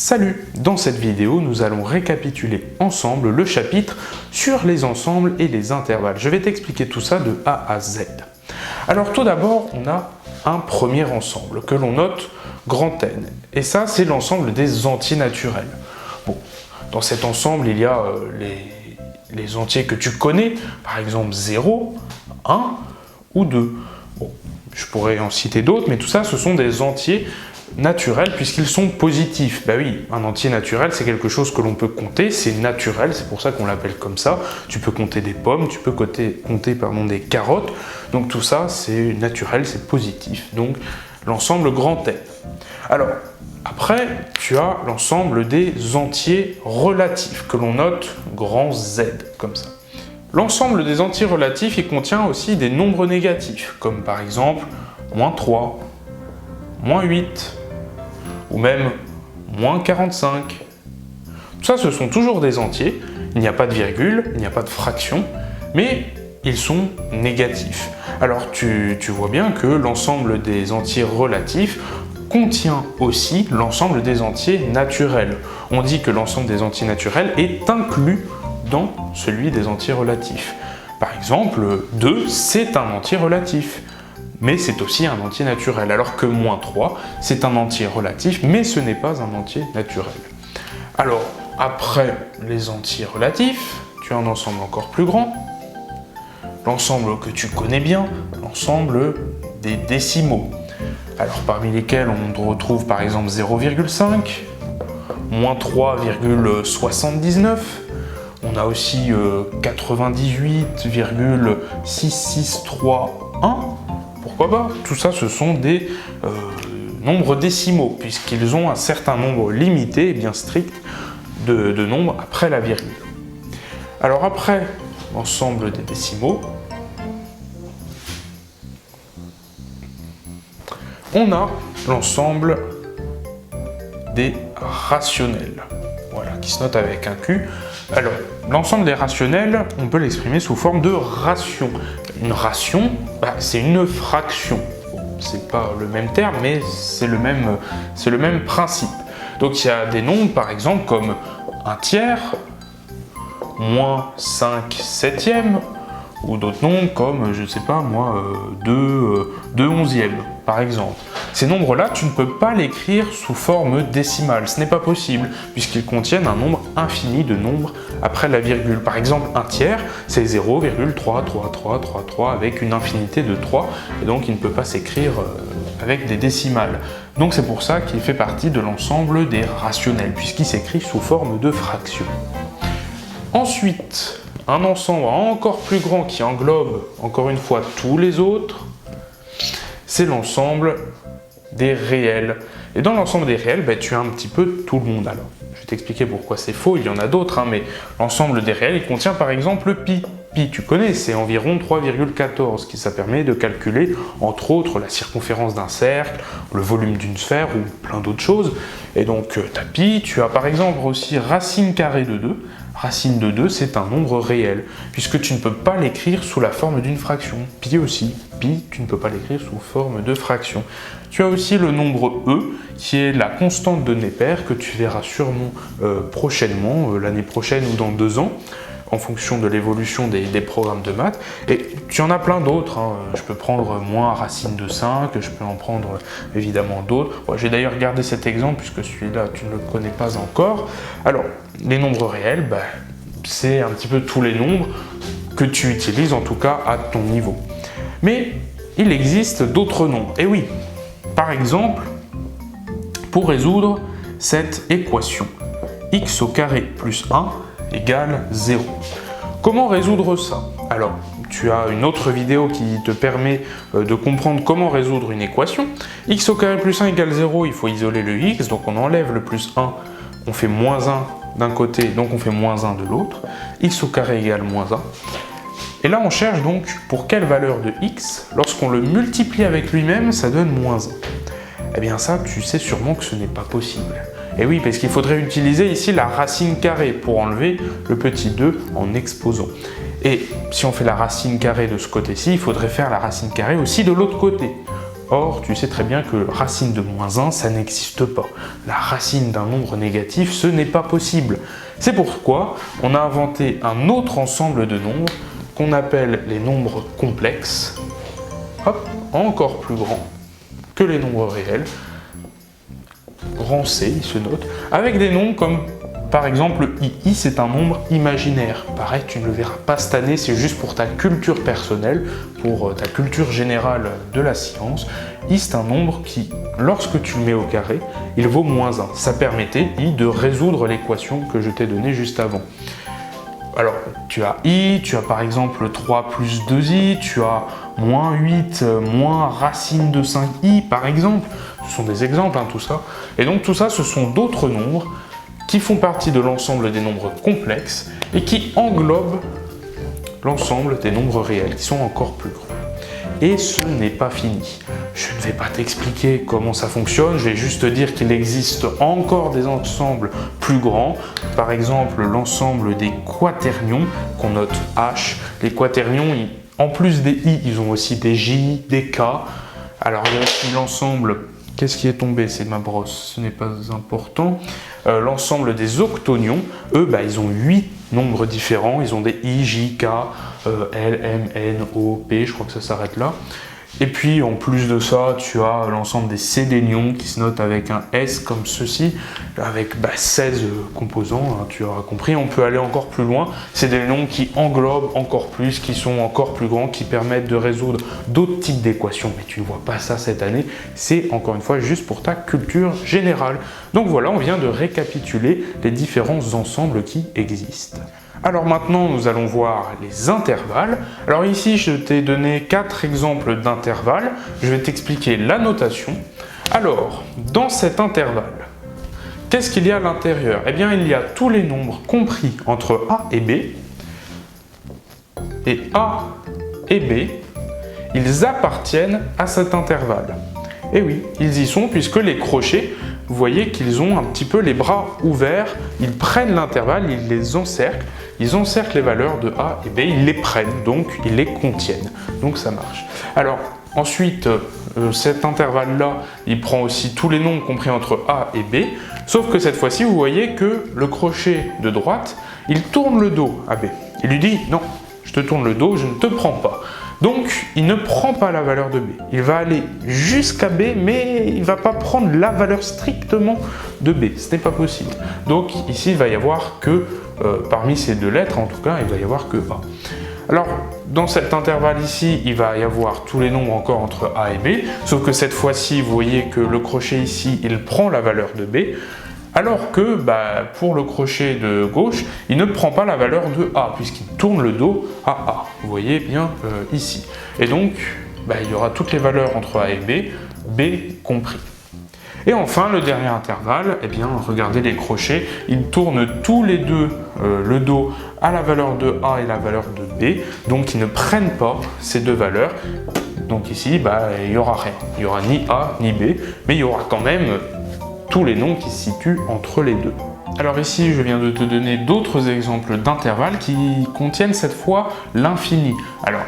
Salut! Dans cette vidéo, nous allons récapituler ensemble le chapitre sur les ensembles et les intervalles. Je vais t'expliquer tout ça de A à Z. Alors tout d'abord, on a un premier ensemble que l'on note grand N. Et ça, c'est l'ensemble des entiers naturels. Bon, dans cet ensemble, il y a les entiers que tu connais, par exemple 0, 1 ou 2. Bon, je pourrais en citer d'autres, mais tout ça, ce sont des entiers naturels puisqu'ils sont positifs. Ben oui, un entier naturel, c'est quelque chose que l'on peut compter, c'est naturel, c'est pour ça qu'on l'appelle comme ça. Tu peux compter des pommes, tu peux compter des carottes, donc tout ça, c'est naturel, c'est positif. Donc, l'ensemble grand N. Alors, après, tu as l'ensemble des entiers relatifs, que l'on note grand Z, comme ça. L'ensemble des entiers relatifs, il contient aussi des nombres négatifs, comme par exemple, moins 3, moins 8, ou même moins 45. Tout ça, ce sont toujours des entiers, il n'y a pas de virgule, il n'y a pas de fraction, mais ils sont négatifs. Alors tu vois bien que l'ensemble des entiers relatifs contient aussi l'ensemble des entiers naturels. On dit que l'ensemble des entiers naturels est inclus dans celui des entiers relatifs. Par exemple, 2, c'est un entier relatif, mais c'est aussi un entier naturel, alors que moins 3, c'est un entier relatif, mais ce n'est pas un entier naturel. Alors, après les entiers relatifs, tu as un ensemble encore plus grand, l'ensemble que tu connais bien, l'ensemble des décimaux. Alors, parmi lesquels on retrouve par exemple 0,5, moins 3,79, on a aussi 98,6631. Pourquoi pas? Tout ça, ce sont des nombres décimaux, puisqu'ils ont un certain nombre limité et bien strict de nombres après la virgule. Alors après l'ensemble des décimaux, on a l'ensemble des rationnels, voilà, qui se note avec un Q. Alors, l'ensemble des rationnels, on peut l'exprimer sous forme de ration. Une ration, c'est une fraction. Bon, c'est pas le même terme, mais c'est le même principe. Donc, il y a des nombres, par exemple, comme 1 tiers, moins 5 septièmes, ou d'autres nombres comme, je ne sais pas moi, 2 onzièmes, par exemple. Ces nombres-là, tu ne peux pas l'écrire sous forme décimale, ce n'est pas possible, puisqu'ils contiennent un nombre infini de nombres après la virgule. Par exemple, 1 tiers, c'est 0,333333 avec une infinité de 3, et donc il ne peut pas s'écrire avec des décimales. Donc c'est pour ça qu'il fait partie de l'ensemble des rationnels, puisqu'il s'écrit sous forme de fraction. Ensuite, un ensemble encore plus grand qui englobe, encore une fois, tous les autres, c'est l'ensemble des réels. Et dans l'ensemble des réels, tu as un petit peu tout le monde. Alors, je vais t'expliquer pourquoi c'est faux, il y en a d'autres, mais l'ensemble des réels, il contient par exemple pi. Pi, tu connais, c'est environ 3,14, qui ça permet de calculer, entre autres, la circonférence d'un cercle, le volume d'une sphère ou plein d'autres choses. Et donc, tu as pi, tu as par exemple aussi racine carrée de 2. Racine de 2, c'est un nombre réel, puisque tu ne peux pas l'écrire sous la forme d'une fraction. Pi aussi. Pi, tu ne peux pas l'écrire sous forme de fraction. Tu as aussi le nombre E, qui est la constante de Neper, que tu verras sûrement prochainement, l'année prochaine ou dans 2 ans, en fonction de l'évolution des programmes de maths. Et tu en as plein d'autres. Je peux prendre moins racine de 5, je peux en prendre évidemment d'autres. Bon, j'ai d'ailleurs gardé cet exemple, puisque celui-là, tu ne le connais pas encore. Alors, les nombres réels, c'est un petit peu tous les nombres que tu utilises, en tout cas à ton niveau. Mais il existe d'autres nombres. Et oui, par exemple, pour résoudre cette équation, x au carré plus 1 égale 0. Comment résoudre ça? Alors, tu as une autre vidéo qui te permet de comprendre comment résoudre une équation. X au carré plus 1 égale 0, il faut isoler le x, donc on enlève le plus 1, on fait moins 1 d'un côté, donc on fait moins 1 de l'autre. X au carré égale moins 1. Et là, on cherche donc pour quelle valeur de x, lorsqu'on le multiplie avec lui-même, ça donne moins 1. Eh bien ça, tu sais sûrement que ce n'est pas possible. Et oui, parce qu'il faudrait utiliser ici la racine carrée pour enlever le petit 2 en exposant. Et si on fait la racine carrée de ce côté-ci, il faudrait faire la racine carrée aussi de l'autre côté. Or, tu sais très bien que racine de moins 1, ça n'existe pas. La racine d'un nombre négatif, ce n'est pas possible. C'est pourquoi on a inventé un autre ensemble de nombres qu'on appelle les nombres complexes, hop, encore plus grands que les nombres réels, grand C, il se note, avec des nombres comme par exemple I. I, c'est un nombre imaginaire. Pareil, tu ne le verras pas cette année, c'est juste pour ta culture personnelle, pour ta culture générale de la science. I, c'est un nombre qui, lorsque tu le mets au carré, il vaut moins 1. Ça permettait, I, de résoudre l'équation que je t'ai donnée juste avant. Alors, tu as I, tu as par exemple 3 plus 2i, tu as moins 8, moins racine de 5i, par exemple. Ce sont des exemples, hein, tout ça. Et donc, tout ça, ce sont d'autres nombres qui font partie de l'ensemble des nombres complexes et qui englobent l'ensemble des nombres réels, qui sont encore plus grands. Et ce n'est pas fini. Je ne vais pas t'expliquer comment ça fonctionne, je vais juste te dire qu'il existe encore des ensembles plus grands. Par exemple, l'ensemble des quaternions, qu'on note H. Les quaternions, en plus des I, ils ont aussi des J, des K. Alors il y a aussi l'ensemble... Qu'est-ce qui est tombé? C'est ma brosse, ce n'est pas important. L'ensemble des octonions, eux, ils ont 8 nombres différents. Ils ont des I, J, K, L, M, N, O, P, je crois que ça s'arrête là. Et puis, en plus de ça, tu as l'ensemble des sédénions qui se notent avec un S comme ceci, avec 16 composants, hein, tu auras compris. On peut aller encore plus loin. C'est des noms qui englobent encore plus, qui sont encore plus grands, qui permettent de résoudre d'autres types d'équations. Mais tu ne vois pas ça cette année. C'est encore une fois juste pour ta culture générale. Donc voilà, on vient de récapituler les différents ensembles qui existent. Alors maintenant, nous allons voir les intervalles. Alors ici, je t'ai donné 4 exemples d'intervalles. Je vais t'expliquer la notation. Alors, dans cet intervalle, qu'est-ce qu'il y a à l'intérieur? Eh bien, il y a tous les nombres compris entre A et B. Et A et B, ils appartiennent à cet intervalle. Et oui, ils y sont puisque les crochets, vous voyez qu'ils ont un petit peu les bras ouverts, ils prennent l'intervalle, ils les encerclent. Ils encerclent les valeurs de A et B, ils les prennent, donc ils les contiennent. Donc ça marche. Alors ensuite, cet intervalle-là, il prend aussi tous les nombres compris entre A et B, sauf que cette fois-ci, vous voyez que le crochet de droite, il tourne le dos à B. Il lui dit, non, je te tourne le dos, je ne te prends pas. Donc, il ne prend pas la valeur de B. Il va aller jusqu'à B, mais il ne va pas prendre la valeur strictement de B. Ce n'est pas possible. Donc, ici, il va y avoir que, parmi ces deux lettres, en tout cas, il va y avoir que A. Alors, dans cet intervalle ici, il va y avoir tous les nombres encore entre A et B, sauf que cette fois-ci, vous voyez que le crochet ici, il prend la valeur de B, alors que pour le crochet de gauche, il ne prend pas la valeur de A, puisqu'il tourne le dos à A. Vous voyez bien ici. Et donc, il y aura toutes les valeurs entre A et B, B compris. Et enfin, le dernier intervalle, eh bien, regardez les crochets, ils tournent tous les deux le dos à la valeur de A et la valeur de B, donc ils ne prennent pas ces deux valeurs. Donc ici, il n'y aura rien. Il n'y aura ni A ni B, mais il y aura quand même tous les nombres qui se situent entre les deux. Alors ici, je viens de te donner d'autres exemples d'intervalles qui contiennent cette fois l'infini. Alors,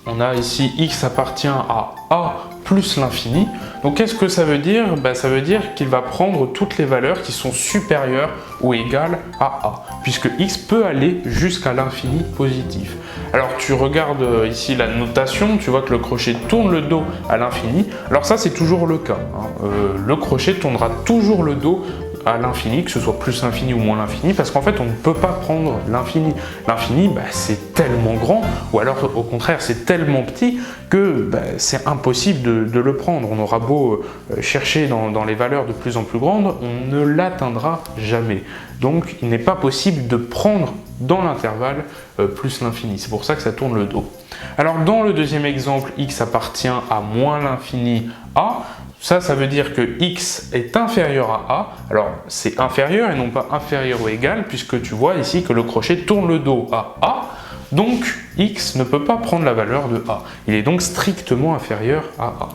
on a ici x appartient à A plus l'infini. Donc qu'est-ce que ça veut dire? Ça veut dire qu'il va prendre toutes les valeurs qui sont supérieures ou égales à A, puisque x peut aller jusqu'à l'infini positif. Alors tu regardes ici la notation, tu vois que le crochet tourne le dos à l'infini. Alors ça, c'est toujours le cas, hein. Le crochet tournera toujours le dos à l'infini, que ce soit plus l'infini ou moins l'infini, parce qu'en fait on ne peut pas prendre l'infini. L'infini, c'est tellement grand, ou alors au contraire c'est tellement petit que c'est impossible de le prendre. On aura beau chercher dans les valeurs de plus en plus grandes, on ne l'atteindra jamais. Donc il n'est pas possible de prendre dans l'intervalle plus l'infini. C'est pour ça que ça tourne le dos. Alors dans le deuxième exemple, x appartient à moins l'infini A. Ça veut dire que x est inférieur à A. Alors, c'est inférieur et non pas inférieur ou égal, puisque tu vois ici que le crochet tourne le dos à A. Donc, x ne peut pas prendre la valeur de A. Il est donc strictement inférieur à A.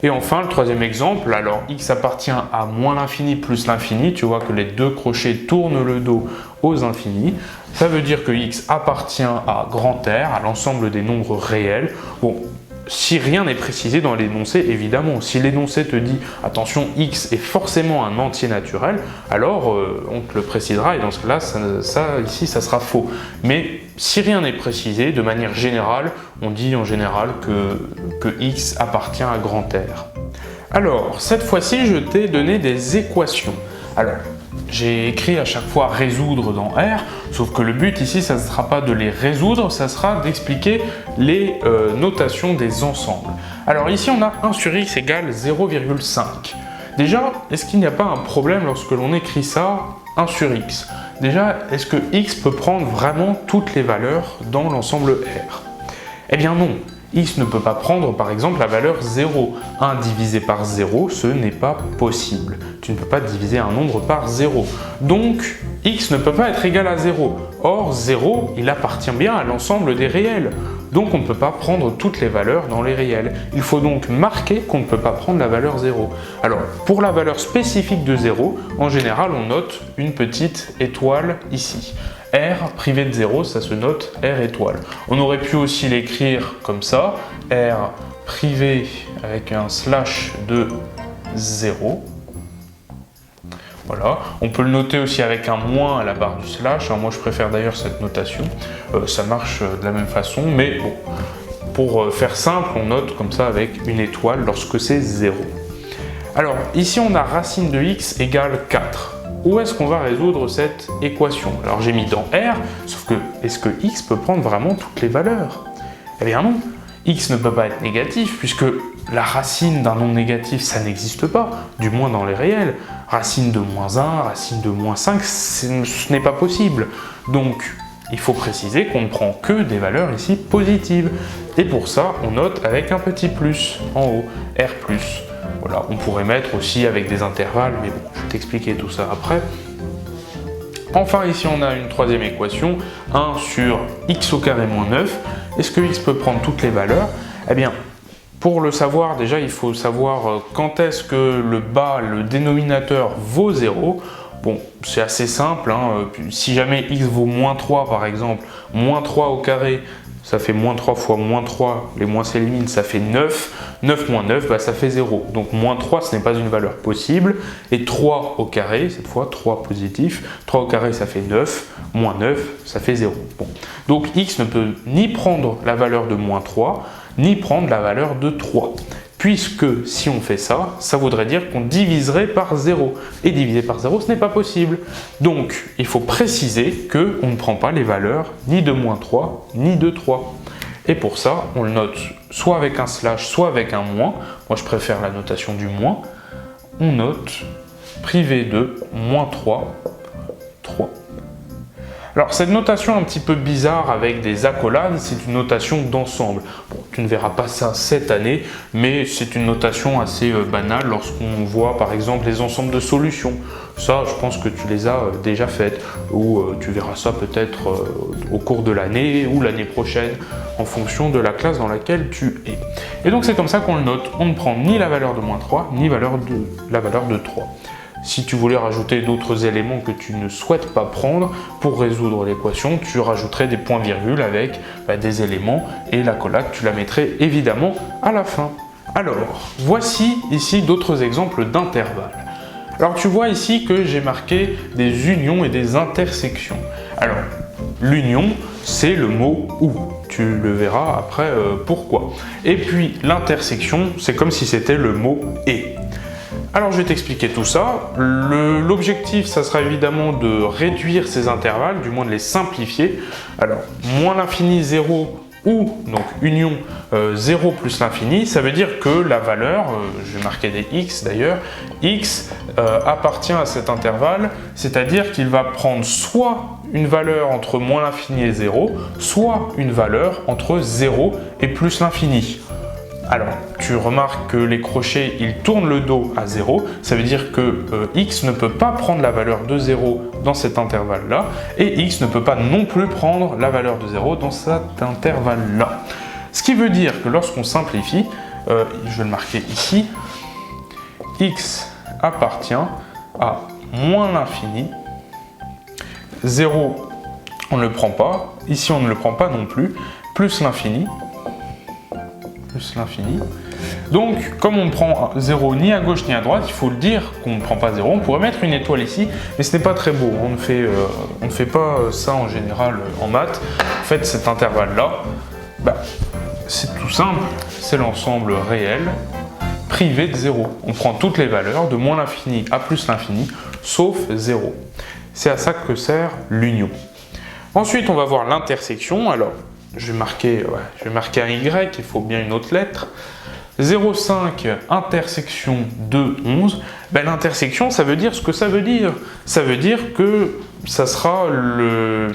Et enfin, le troisième exemple, alors x appartient à moins l'infini plus l'infini. Tu vois que les deux crochets tournent le dos aux infinis. Ça veut dire que x appartient à grand R, à l'ensemble des nombres réels. Bon, si rien n'est précisé dans l'énoncé, évidemment. Si l'énoncé te dit « attention, x est forcément un entier naturel », alors on te le précisera et dans ce cas-là, ici, ça sera faux. Mais si rien n'est précisé, de manière générale, on dit en général que x appartient à grand R. Alors, cette fois-ci, je t'ai donné des équations. Alors, j'ai écrit à chaque fois résoudre dans R, sauf que le but ici, ça ne sera pas de les résoudre, ça sera d'expliquer les notations des ensembles. Alors ici, on a 1 sur x égale 0,5. Déjà, est-ce qu'il n'y a pas un problème lorsque l'on écrit ça, 1 sur x? Déjà, est-ce que x peut prendre vraiment toutes les valeurs dans l'ensemble R? Eh bien non. X ne peut pas prendre par exemple la valeur 0. 1 divisé par 0, ce n'est pas possible. Tu ne peux pas diviser un nombre par 0. Donc, x ne peut pas être égal à 0. Or, 0, il appartient bien à l'ensemble des réels. Donc, on ne peut pas prendre toutes les valeurs dans les réels. Il faut donc marquer qu'on ne peut pas prendre la valeur 0. Alors, pour la valeur spécifique de 0, en général, on note une petite étoile ici. R privé de 0, ça se note R étoile. On aurait pu aussi l'écrire comme ça, R privé avec un slash de 0. Voilà. On peut le noter aussi avec un moins à la barre du slash. Moi, je préfère d'ailleurs cette notation. Ça marche de la même façon, mais bon, pour faire simple, on note comme ça avec une étoile lorsque c'est 0. Alors, ici, on a racine de x égale 4. Où est-ce qu'on va résoudre cette équation? Alors j'ai mis dans R, sauf que est-ce que x peut prendre vraiment toutes les valeurs? Eh bien non, x ne peut pas être négatif, puisque la racine d'un nombre négatif, ça n'existe pas, du moins dans les réels. Racine de moins 1, racine de moins 5, ce n'est pas possible. Donc il faut préciser qu'on ne prend que des valeurs ici positives. Et pour ça, on note avec un petit plus en haut, R+. Voilà, on pourrait mettre aussi avec des intervalles, mais bon, je vais t'expliquer tout ça après. Enfin, ici, on a une troisième équation, 1 sur x au carré moins 9. Est-ce que x peut prendre toutes les valeurs? Eh bien, pour le savoir, déjà, il faut savoir quand est-ce que le dénominateur vaut 0. Bon, c'est assez simple, hein. Si jamais x vaut moins 3, par exemple, moins 3 au carré, ça fait moins 3 fois moins 3, les moins s'éliminent, ça fait 9. 9 moins 9, bah, ça fait 0. Donc moins 3, ce n'est pas une valeur possible. Et 3 au carré, cette fois 3 positif, 3 au carré, ça fait 9. Moins 9, ça fait 0. Bon. Donc x ne peut ni prendre la valeur de moins 3, ni prendre la valeur de 3. Puisque si on fait ça, ça voudrait dire qu'on diviserait par 0. Et diviser par 0, ce n'est pas possible. Donc, il faut préciser qu'on ne prend pas les valeurs ni de moins 3, ni de 3. Et pour ça, on le note soit avec un slash, soit avec un moins. Moi, je préfère la notation du moins. On note privé de moins 3, 3. Alors cette notation un petit peu bizarre avec des accolades, c'est une notation d'ensemble. Bon, tu ne verras pas ça cette année, mais c'est une notation assez banale lorsqu'on voit par exemple les ensembles de solutions. Ça, je pense que tu les as déjà faites, ou tu verras ça peut-être au cours de l'année ou l'année prochaine, en fonction de la classe dans laquelle tu es. Et donc c'est comme ça qu'on le note. On ne prend ni la valeur de moins 3, ni la valeur de 3. Si tu voulais rajouter d'autres éléments que tu ne souhaites pas prendre pour résoudre l'équation, tu rajouterais des points-virgules avec des éléments et l'accolade, tu la mettrais évidemment à la fin. Alors, voici ici d'autres exemples d'intervalles. Alors tu vois ici que j'ai marqué des unions et des intersections. Alors, l'union, c'est le mot « ou ». Tu le verras après pourquoi. Et puis l'intersection, c'est comme si c'était le mot « et ». Alors je vais t'expliquer tout ça. L'objectif, ça sera évidemment de réduire ces intervalles, du moins de les simplifier. Alors, moins l'infini 0 ou, donc union 0 plus l'infini, ça veut dire que la valeur, je vais marquer des x d'ailleurs, x appartient à cet intervalle, c'est-à-dire qu'il va prendre soit une valeur entre moins l'infini et 0, soit une valeur entre 0 et plus l'infini. Alors, tu remarques que les crochets, ils tournent le dos à 0, ça veut dire que x ne peut pas prendre la valeur de 0 dans cet intervalle-là, et x ne peut pas non plus prendre la valeur de 0 dans cet intervalle-là. Ce qui veut dire que lorsqu'on simplifie, je vais le marquer ici, x appartient à moins l'infini, 0 on ne le prend pas, ici on ne le prend pas non plus, plus l'infini, plus l'infini. Donc, comme on ne prend 0 ni à gauche ni à droite, il faut le dire qu'on ne prend pas 0. On pourrait mettre une étoile ici, mais ce n'est pas très beau. On ne fait pas ça en général en maths. En fait, cet intervalle-là, c'est tout simple. C'est l'ensemble réel privé de 0. On prend toutes les valeurs de moins l'infini à plus l'infini, sauf 0. C'est à ça que sert l'union. Ensuite, on va voir l'intersection. Alors, je vais marquer un Y, il faut bien une autre lettre. 0,5 intersection 2, 11. L'intersection, ça veut dire ce que ça veut dire. Ça veut dire que ça sera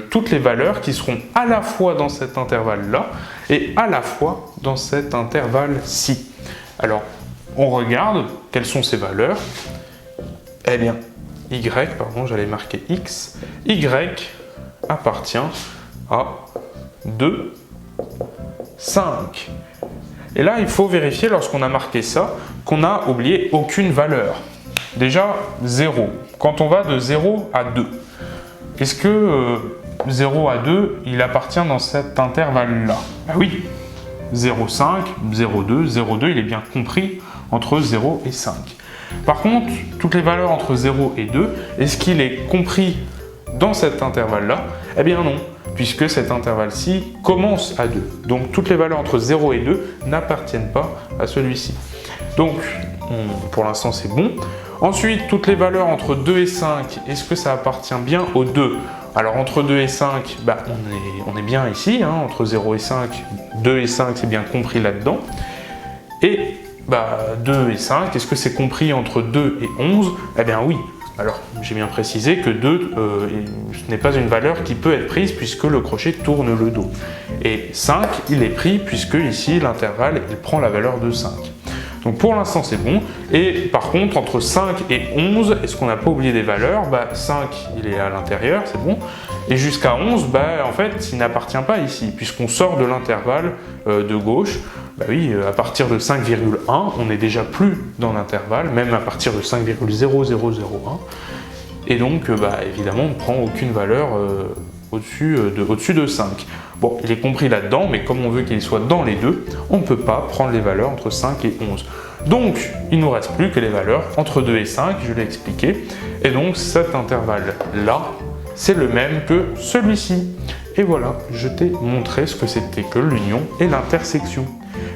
toutes les valeurs qui seront à la fois dans cet intervalle-là et à la fois dans cet intervalle-ci. Alors, on regarde quelles sont ces valeurs. Eh bien, Y, pardon, j'allais marquer X. Y appartient à 2, 5. Et là, il faut vérifier, lorsqu'on a marqué ça, qu'on n'a oublié aucune valeur. Déjà, 0. Quand on va de 0 à 2, est-ce que 0 à 2, il appartient dans cet intervalle-là? Oui. 0,5, 0,2, 0,2, il est bien compris entre 0 et 5. Par contre, toutes les valeurs entre 0 et 2, est-ce qu'il est compris dans cet intervalle-là? Eh bien non, puisque cet intervalle-ci commence à 2. Donc toutes les valeurs entre 0 et 2 n'appartiennent pas à celui-ci. Donc, pour l'instant, c'est bon. Ensuite, toutes les valeurs entre 2 et 5, est-ce que ça appartient bien aux 2? Alors, entre 2 et 5, on est bien ici, hein, entre 0 et 5, 2 et 5, c'est bien compris là-dedans. Et 2 et 5, est-ce que c'est compris entre 2 et 11? Eh bien oui. Alors, j'ai bien précisé que 2, ce n'est pas une valeur qui peut être prise puisque le crochet tourne le dos. Et 5, il est pris puisque ici, l'intervalle, il prend la valeur de 5. Donc pour l'instant, c'est bon. Et par contre, entre 5 et 11, est-ce qu'on n'a pas oublié des valeurs? 5, il est à l'intérieur, c'est bon. Et jusqu'à 11, en fait, il n'appartient pas ici, puisqu'on sort de l'intervalle de gauche. Oui, à partir de 5,1, on n'est déjà plus dans l'intervalle, même à partir de 5,0001. Et donc, évidemment, on ne prend aucune valeur au-dessus de 5. Bon, il est compris là-dedans, mais comme on veut qu'il soit dans les deux, on ne peut pas prendre les valeurs entre 5 et 11. Donc, il ne nous reste plus que les valeurs entre 2 et 5, je l'ai expliqué. Et donc, cet intervalle-là, c'est le même que celui-ci. Et voilà, je t'ai montré ce que c'était que l'union et l'intersection.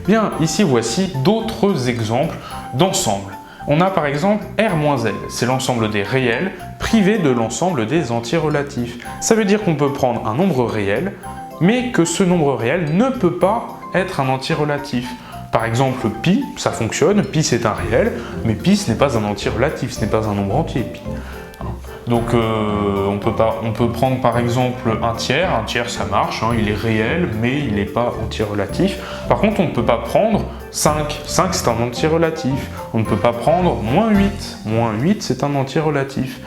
Bien, ici, voici d'autres exemples d'ensemble. On a par exemple R-Z, c'est l'ensemble des réels privé de l'ensemble des entiers relatifs. Ça veut dire qu'on peut prendre un nombre réel, mais que ce nombre réel ne peut pas être un entier relatif. Par exemple, pi, ça fonctionne, pi c'est un réel, mais pi ce n'est pas un entier relatif, ce n'est pas un nombre entier, pi. Donc on peut prendre par exemple un tiers ça marche, hein, il est réel, mais il n'est pas entier relatif. Par contre, on ne peut pas prendre 5, 5 c'est un entier relatif. On ne peut pas prendre moins 8 c'est un entier relatif.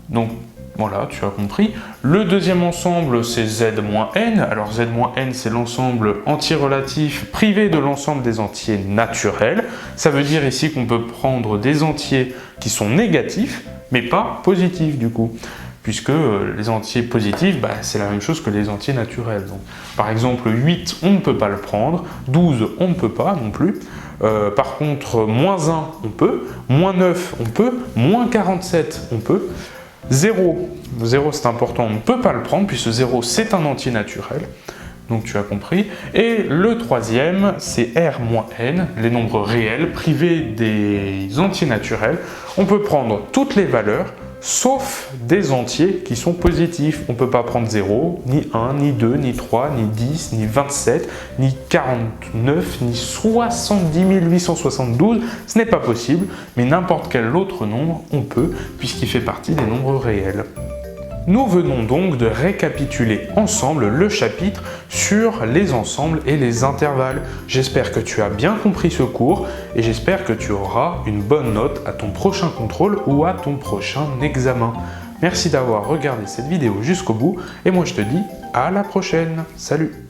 Donc voilà, tu as compris. Le deuxième ensemble, c'est Z-N. Alors Z-N, c'est l'ensemble entier relatif privé de l'ensemble des entiers naturels. Ça veut dire ici qu'on peut prendre des entiers qui sont négatifs, mais pas positifs du coup. Puisque les entiers positifs, c'est la même chose que les entiers naturels. Donc, par exemple, 8, on ne peut pas le prendre. 12, on ne peut pas non plus. Par contre, moins 1, on peut. Moins 9, on peut. Moins 47, on peut. 0, c'est important, on ne peut pas le prendre puisque 0 c'est un entier naturel, donc tu as compris. Et le troisième c'est R-N, les nombres réels privés des entiers naturels. On peut prendre toutes les valeurs sauf des entiers qui sont positifs. On ne peut pas prendre 0, ni 1, ni 2, ni 3, ni 10, ni 27, ni 49, ni 70 872. Ce n'est pas possible, mais n'importe quel autre nombre, on peut, puisqu'il fait partie des nombres réels. Nous venons donc de récapituler ensemble le chapitre sur les ensembles et les intervalles. J'espère que tu as bien compris ce cours et j'espère que tu auras une bonne note à ton prochain contrôle ou à ton prochain examen. Merci d'avoir regardé cette vidéo jusqu'au bout et moi je te dis à la prochaine. Salut!